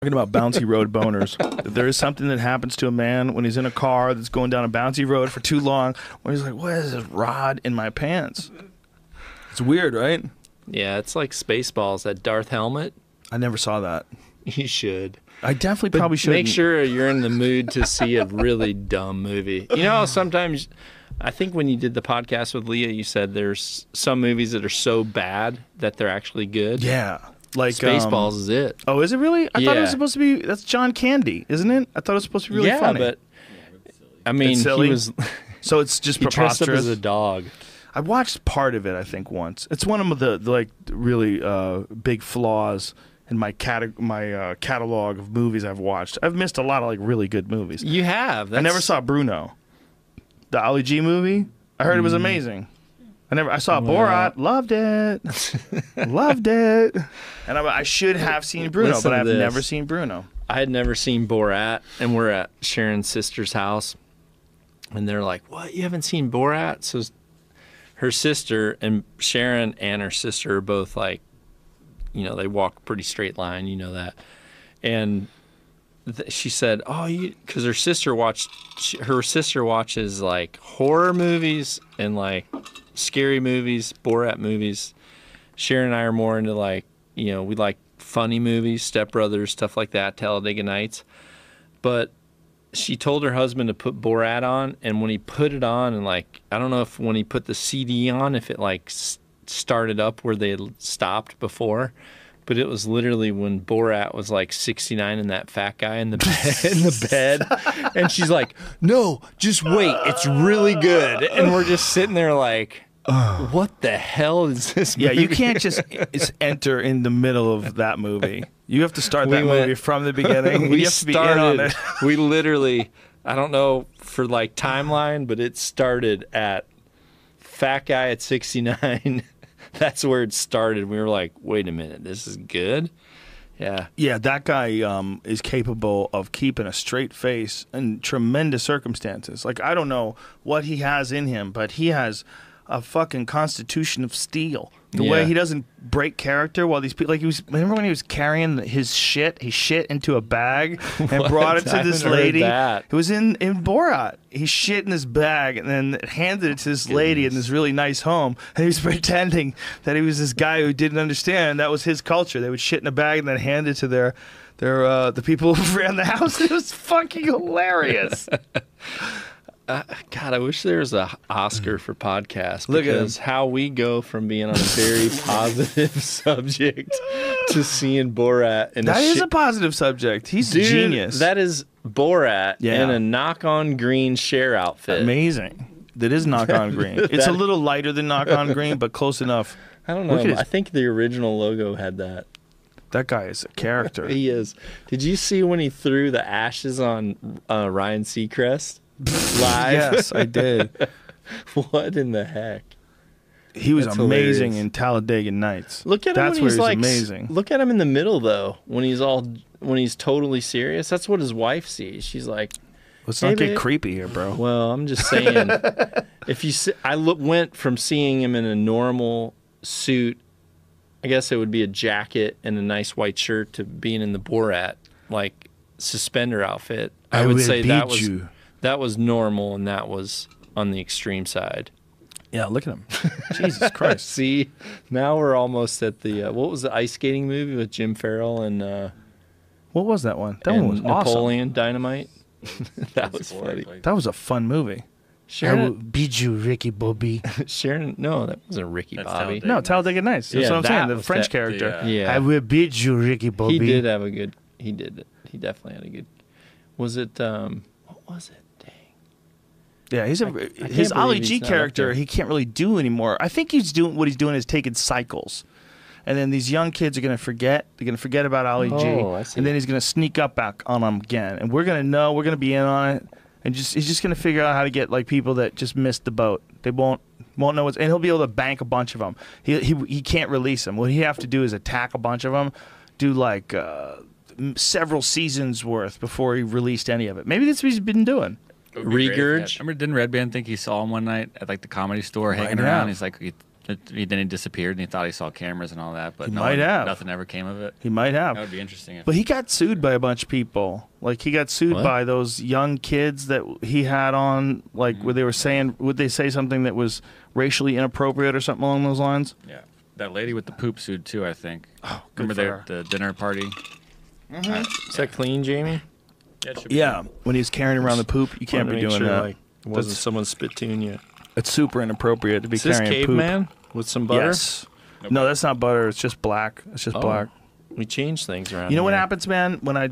Talking about bouncy road boners. There is something that happens to a man when he's in a car that's going down a bouncy road for too long, where he's like, "What is this rod in my pants?" It's weird, right? Yeah, it's like Spaceballs, that Darth helmet. I never saw that. You should. I definitely probably should. Make sure you're in the mood to see a really dumb movie. You know, sometimes I think when you did the podcast with Leah, you said there's some movies that are so bad that they're actually good. Yeah. Like Spaceballs is it. Oh, is it really? I thought it was supposed to be. That's John Candy, isn't it? I thought it was supposed to be really funny. But I mean, he was. So it's just he preposterous. Dressed up as a dog. I watched part of it, I think, once. It's one of the like really big flaws in my catalog of movies I've watched. I've missed a lot of like really good movies. You have. I never saw Bruno, the Ali G movie. I heard it was amazing. I saw Borat, loved it, loved it, and I should have seen Bruno, but I've never seen Bruno. I had never seen Borat, and we're at Sharon's sister's house, and they're like, "What? You haven't seen Borat?" So her sister and Sharon and her sister are both like, you know, they walk a pretty straight line, you know that, and she said, "Oh, because her sister watches like horror movies and like scary movies, Borat movies. Sharon and I are more into like, you know, we like funny movies, Step Brothers, stuff like that, Talladega Nights." But she told her husband to put Borat on, and when he put it on, and like, I don't know if when he put the CD on, if it like started up where they had stopped before. But it was literally when Borat was like 69 and that fat guy in the bed, and she's like, "No, just wait, it's really good." And we're just sitting there like, what the hell is this movie? Yeah, you can't just enter in the middle of that movie. You have to start that movie from the beginning. We have to be in on it. We literally, I don't know for like timeline, but it started at fat guy at 69. That's where it started. We were like, wait a minute, this is good? Yeah. Yeah, that guy is capable of keeping a straight face in tremendous circumstances. Like, I don't know what he has in him, but he has a fucking constitution of steel. The way he doesn't break character while these people, like, remember when he was carrying his shit? He shit into a bag and brought it to this lady. It was in Borat. He shit in his bag and then handed it to this lady in this really nice home. And he was pretending that he was this guy who didn't understand. That was his culture. They would shit in a bag and then hand it to the people who ran the house. It was fucking hilarious. God, I wish there was an Oscar for podcasts, because how we go from being on a very positive subject to seeing Borat. And that is a positive subject. He's a genius. That is Borat in a knock-on green Cher outfit. Amazing. That is knock-on green. It's a little lighter than knock-on green, but close enough. I don't know. I think the original logo had that. That guy is a character. He is. Did you see when he threw the ashes on Ryan Seacrest? Live? Yes, I did. What in the heck? He was amazing in Talladega Nights. Look at him when he's like amazing. Look at him in the middle though, when he's totally serious. That's what his wife sees. She's like, let's not get creepy here, bro. Well, I'm just saying, went from seeing him in a normal suit, I guess it would be a jacket and a nice white shirt, to being in the Borat like suspender outfit. I would say that was normal, and that was on the extreme side. Yeah, look at him. Jesus Christ. See, now we're almost at the, what was the ice skating movie with Jim Farrell and... what was that one? That one was Napoleon awesome. Dynamite. That was funny. That was a fun movie. Sharon, I will beat you, Ricky Bobby. Sharon, no, that wasn't Ricky Bobby. No, Talladega Nights. That's what I'm saying. The French character. Yeah. I will beat you, Ricky Bobby. He did have a good... He definitely had a good... Was it... what was it? Yeah, his Ali G character. He can't really do anymore. I think what he's doing is taking cycles, and then these young kids are gonna forget. They're gonna forget about Ali G, and then he's gonna sneak up back on them again, and we're gonna know. We're gonna be in on it, and he's just gonna figure out how to get like people that just missed the boat. They won't know what's, and he'll be able to bank a bunch of them. He can't release them. What he have to do is attack a bunch of them, do like several seasons worth before he released any of it. Maybe that's what he's been doing. Regurge. Remember, didn't Red Band think he saw him one night at like the Comedy Store hanging around? He's like, Then he disappeared, and he thought he saw cameras and all that, but nothing ever came of it. He might have. That would be interesting. But he got sued by a bunch of people. Like, he got sued by those young kids that he had on, like, where they were saying, would they say something that was racially inappropriate or something along those lines? Yeah. That lady with the poop sued, too, I think. Oh, remember the dinner party? Is that clean, Jamie? Yeah. When he was carrying around the poop, you can't be doing that. Like, it wasn't someone spittoon you. It's super inappropriate to be Is this carrying poop. caveman with some butter? Yes. No, that's not butter. It's just black. It's just black. We change things around You know what here. happens, man? When I